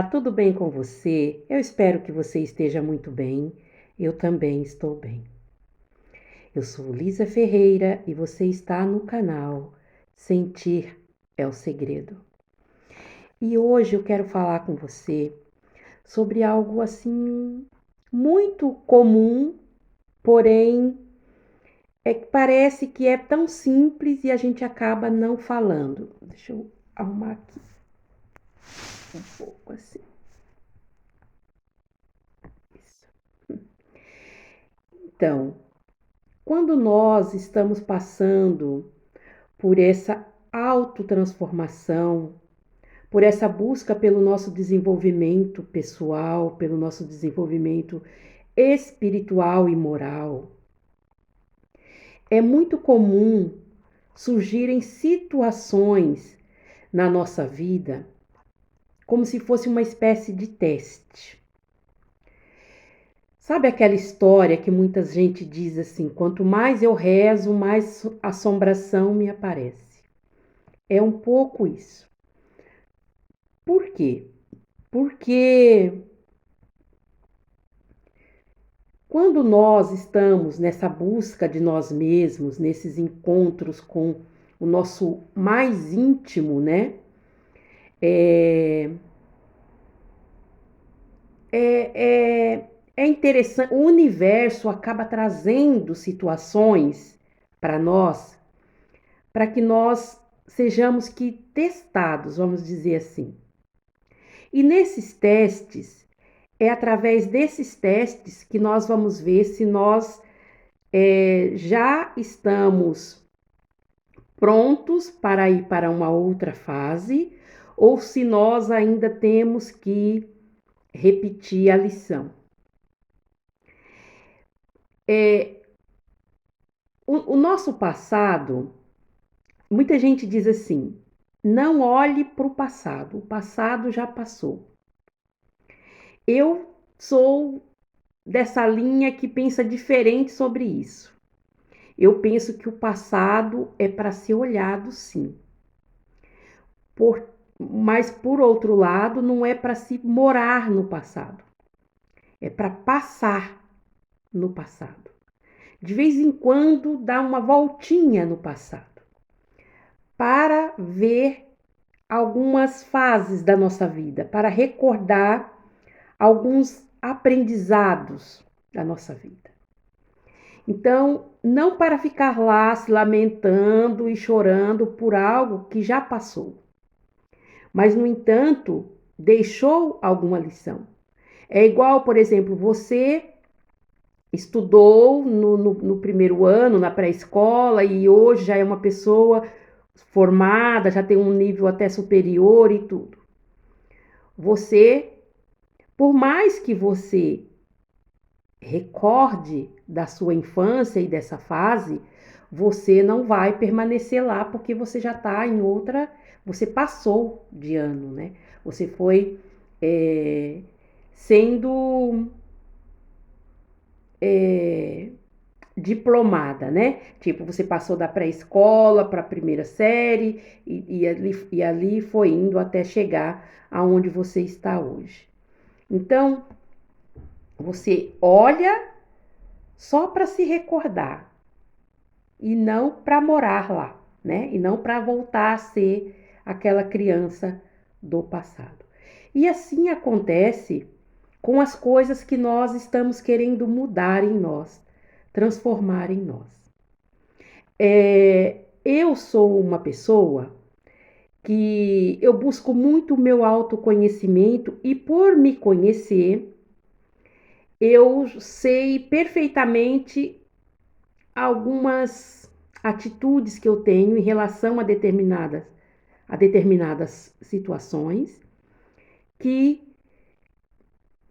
tudo bem com você? Eu espero que você esteja muito bem. Eu também estou bem. Eu sou Lisa Ferreira e você está no canal Sentir é o Segredo. E hoje eu quero falar com você sobre algo assim muito comum, porém parece que é tão simples e a gente acaba não falando. Deixa eu arrumar aqui um pouco assim. Isso. Então, quando nós estamos passando por essa autotransformação, por essa busca pelo nosso desenvolvimento pessoal, pelo nosso desenvolvimento espiritual e moral, é muito comum surgirem situações na nossa vida como se fosse uma espécie de teste. Sabe aquela história que muita gente diz assim: quanto mais eu rezo, mais assombração me aparece? É um pouco isso. Por quê? Porque quando nós estamos nessa busca de nós mesmos, nesses encontros com o nosso mais íntimo, né? É, é interessante, o universo acaba trazendo situações para nós, para que nós sejamos que testados, vamos dizer assim. E nesses testes, é através desses testes que nós vamos ver se nós já estamos prontos para ir para uma outra fase ou se nós ainda temos que repetir a lição. O nosso passado, muita gente diz assim: não olhe para o passado já passou. Eu sou dessa linha que pensa diferente sobre isso. Eu penso que o passado é para ser olhado, sim. Mas, por outro lado, não é para se morar no passado. É para passar no passado. De vez em quando, dá uma voltinha no passado. Para ver algumas fases da nossa vida. Para recordar alguns aprendizados da nossa vida. Então, não para ficar lá se lamentando e chorando por algo que já passou, mas, no entanto, deixou alguma lição. É igual, por exemplo, você estudou no primeiro ano, na pré-escola, e hoje já é uma pessoa formada, já tem um nível até superior e tudo. Você, por mais que você recorde da sua infância e dessa fase, você não vai permanecer lá porque você já está em outra, você passou de ano, né? Você foi sendo diplomada, né? Tipo, você passou da pré-escola para a primeira série e ali foi indo até chegar aonde você está hoje. Então, você olha só para se recordar e não para morar lá, né? E não para voltar a ser aquela criança do passado. E assim acontece com as coisas que nós estamos querendo mudar em nós, transformar em nós. Eu sou uma pessoa que eu busco muito o meu autoconhecimento e, por me conhecer, eu sei perfeitamente algumas atitudes que eu tenho em relação a determinadas situações que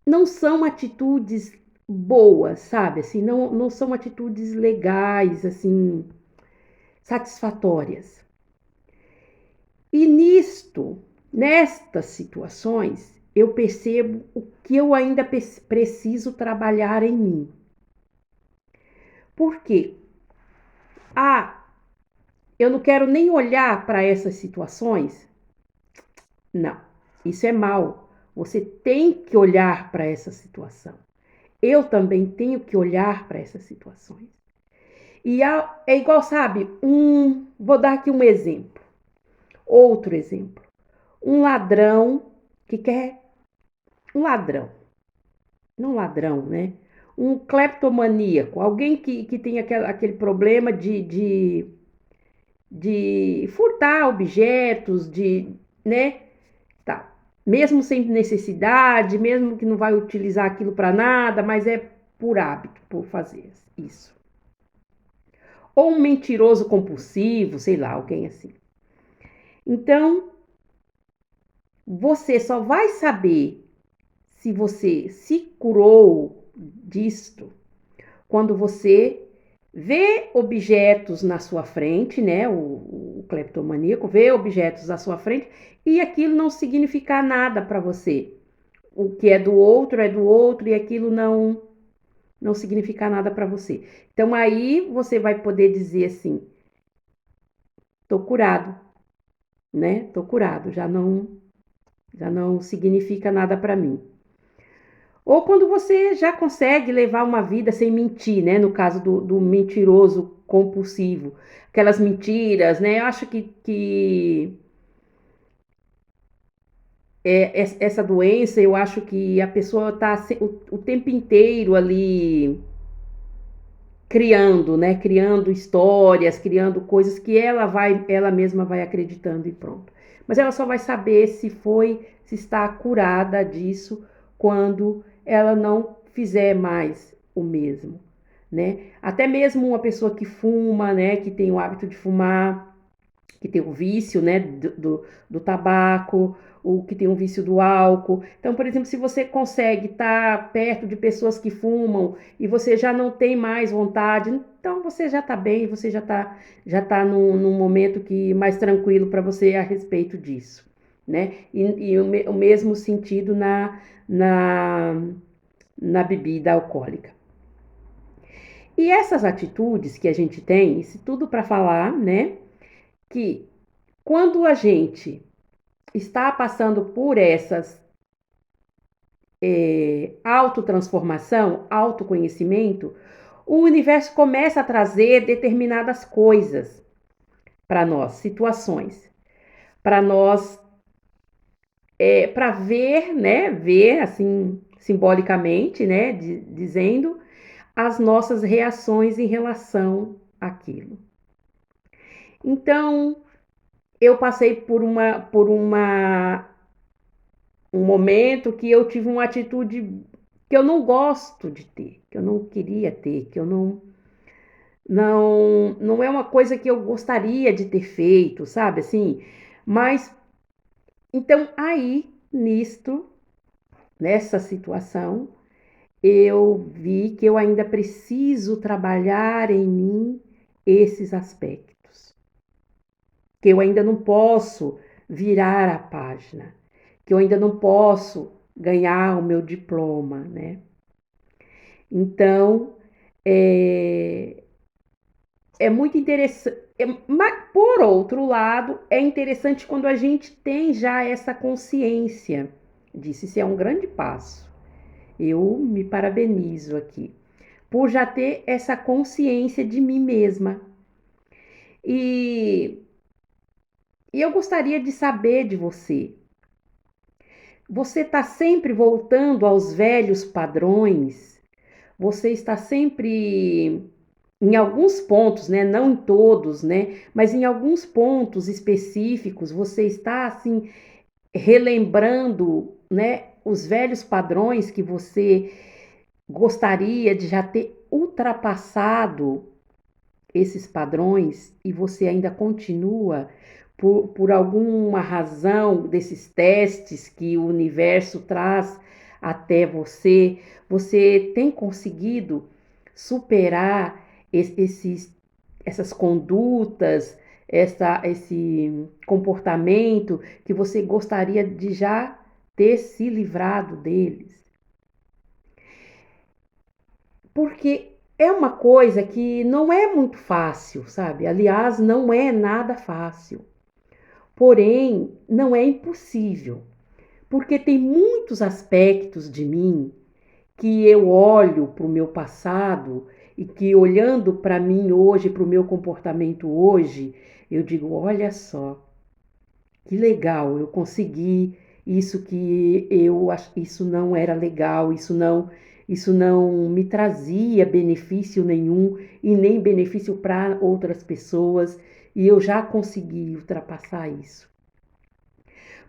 não são atitudes boas, sabe? Assim, não são atitudes legais, assim, satisfatórias. E nestas situações, eu percebo o que eu ainda preciso trabalhar em mim. Por quê? Eu não quero nem olhar para essas situações? Não, isso é mal, Você tem que olhar para essa situação. Eu também tenho que olhar para essas situações. E é igual, sabe, vou dar aqui um exemplo. Outro exemplo. Um ladrão que quer... Um ladrão. Não ladrão, né? Um cleptomaníaco. Alguém que tem aquele problema de furtar objetos, né? Tá. Mesmo sem necessidade, mesmo que não vai utilizar aquilo para nada, mas é por hábito, por fazer isso. Ou um mentiroso compulsivo, sei lá, alguém assim. Então, você só vai saber se você se curou disto quando você vê objetos na sua frente, né? O cleptomaníaco vê objetos à sua frente e aquilo não significar nada para você. O que é do outro e aquilo não significa nada para você. Então aí você vai poder dizer assim: tô curado, né? Tô curado, já não significa nada para mim. Ou quando você já consegue levar uma vida sem mentir, né? No caso do mentiroso compulsivo. Aquelas mentiras, né? Eu acho que essa doença, eu acho que a pessoa está o tempo inteiro ali criando, né? Criando histórias, criando coisas que ela mesma vai acreditando e pronto. Mas ela só vai saber se está curada disso quando ela não fizer mais o mesmo, né? Até mesmo uma pessoa que fuma, né? Que tem o hábito de fumar, que tem o vício, né, do tabaco, o que tem o vício do álcool. Então, por exemplo, se você consegue estar perto de pessoas que fumam e você já não tem mais vontade, então você já está bem, você já tá num momento mais tranquilo para você a respeito disso, né? E o mesmo sentido na bebida alcoólica. E essas atitudes que a gente tem, isso tudo para falar, né, que quando a gente está passando por essas autotransformação, autoconhecimento, o universo começa a trazer determinadas coisas para nós, situações, para nós, para ver, né, ver assim simbolicamente, né, dizendo as nossas reações em relação àquilo. Então, eu passei por um momento que eu tive uma atitude que eu não gosto de ter, que eu não queria ter, que eu não é uma coisa que eu gostaria de ter feito, sabe assim? Mas então aí nessa situação, eu vi que eu ainda preciso trabalhar em mim esses aspectos. Que eu ainda não posso virar a página, que eu ainda não posso ganhar o meu diploma, né? Então, é muito interessante. Mas, por outro lado, é interessante quando a gente tem já essa consciência disso. Isso é um grande passo. Eu me parabenizo aqui por já ter essa consciência de mim mesma. E eu gostaria de saber de você. Você está sempre voltando aos velhos padrões? Você está sempre, em alguns pontos, né? Não em todos, né? Mas em alguns pontos específicos, você está assim relembrando, né? Os velhos padrões que você gostaria de já ter ultrapassado esses padrões e você ainda continua por alguma razão desses testes que o universo traz até você, você tem conseguido superar essas condutas, esse comportamento que você gostaria de já ter se livrado deles? Porque é uma coisa que não é muito fácil, sabe? Aliás, não é nada fácil. Porém, não é impossível. Porque tem muitos aspectos de mim que eu olho para o meu passado e que olhando para mim hoje, para o meu comportamento hoje, eu digo, olha só, que legal, eu consegui isso que isso não era legal, isso não me trazia benefício nenhum e nem benefício para outras pessoas, e eu já consegui ultrapassar isso.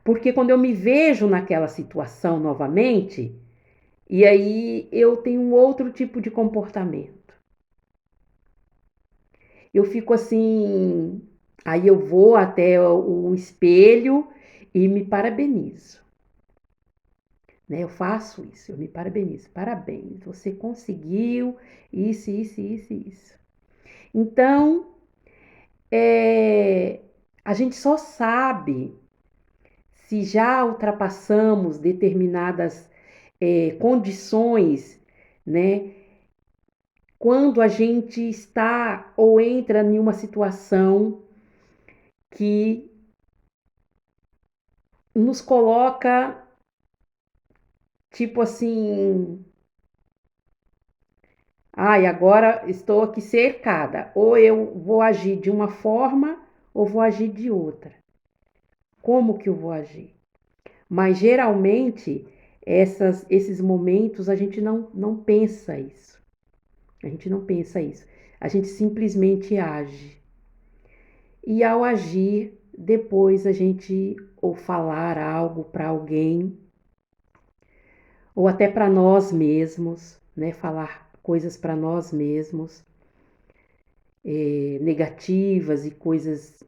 Porque quando eu me vejo naquela situação novamente, e aí eu tenho um outro tipo de comportamento. Eu fico assim, aí eu vou até o espelho e me parabenizo. Né? Eu faço isso, eu me parabenizo. Parabéns, você conseguiu isso, isso, isso, isso. Então, a gente só sabe se já ultrapassamos determinadas condições, né? Quando a gente está ou entra em uma situação que nos coloca, tipo assim, ai, agora estou aqui cercada. Ou eu vou agir de uma forma ou vou agir de outra. Como que eu vou agir? Mas geralmente esses momentos a gente não pensa isso. A gente não pensa isso. A gente simplesmente age. E ao agir, depois a gente ou falar algo para alguém, ou até para nós mesmos, né? Falar coisas para nós mesmos, negativas e coisas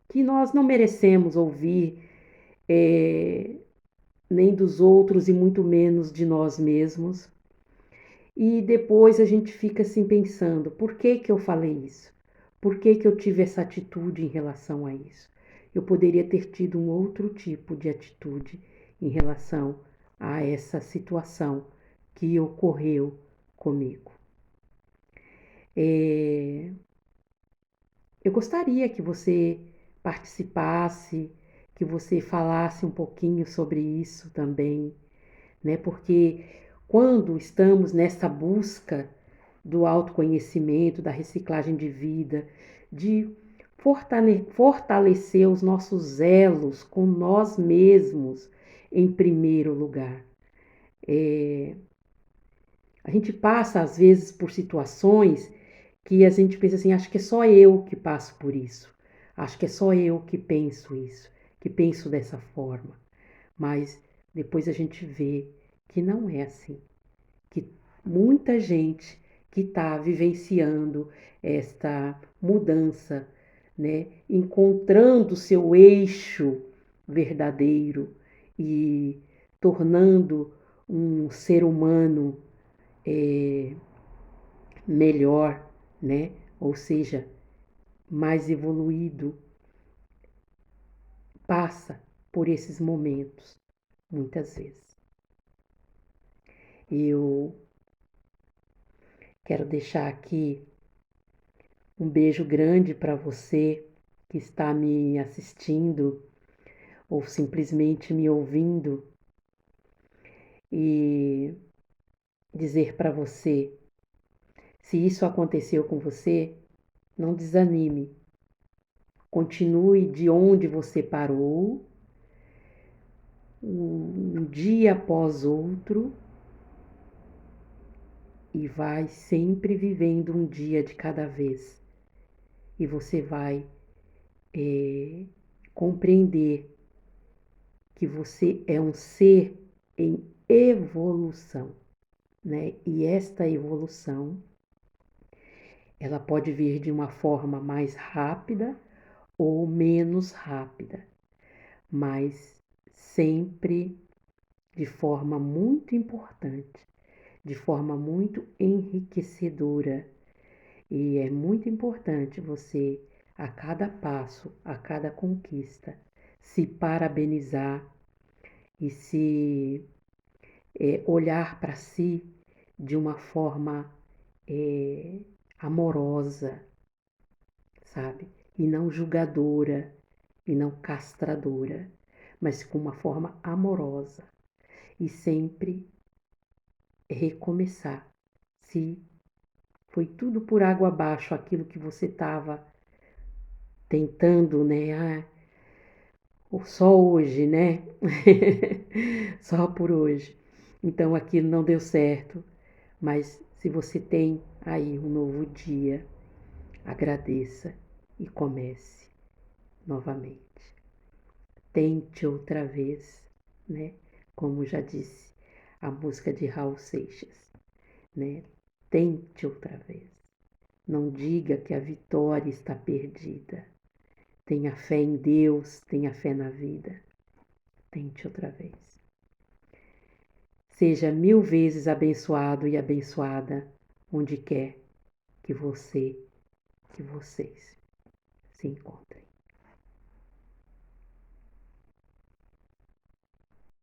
que nós não merecemos ouvir, nem dos outros e muito menos de nós mesmos. E depois a gente fica assim pensando, por que que eu falei isso? Por que que eu tive essa atitude em relação a isso? Eu poderia ter tido um outro tipo de atitude em relação a essa situação que ocorreu comigo. Eu gostaria que você participasse, que você falasse um pouquinho sobre isso também, né? Porque quando estamos nessa busca do autoconhecimento, da reciclagem de vida, de fortalecer os nossos elos com nós mesmos em primeiro lugar. A gente passa, às vezes, por situações que a gente pensa assim, acho que é só eu que passo por isso. Acho que é só eu que penso isso, que penso dessa forma. Mas depois a gente vê que não é assim, que muita gente que está vivenciando esta mudança, né, encontrando seu eixo verdadeiro e tornando um ser humano melhor, né, ou seja, mais evoluído, passa por esses momentos muitas vezes. Eu quero deixar aqui um beijo grande para você que está me assistindo ou simplesmente me ouvindo e dizer para você, se isso aconteceu com você, não desanime. Continue de onde você parou, um dia após outro, e vai sempre vivendo um dia de cada vez. E você vai compreender que você é um ser em evolução, né? E esta evolução, ela pode vir de uma forma mais rápida ou menos rápida, mas sempre de forma muito importante, de forma muito enriquecedora. E é muito importante você, a cada passo, a cada conquista, se parabenizar e se olhar para si de uma forma amorosa, sabe? E não julgadora, e não castradora. mas com uma forma amorosa e sempre recomeçar. Se foi tudo por água abaixo aquilo que você estava tentando, né? Só hoje, né? Só por hoje. Então aquilo não deu certo, mas se você tem aí um novo dia, agradeça e comece novamente. Tente outra vez, né? Como já disse a música de Raul Seixas, né? Tente outra vez. Não diga que a vitória está perdida. Tenha fé em Deus, tenha fé na vida. Tente outra vez. Seja 1000 vezes abençoado e abençoada onde quer que vocês se encontrem.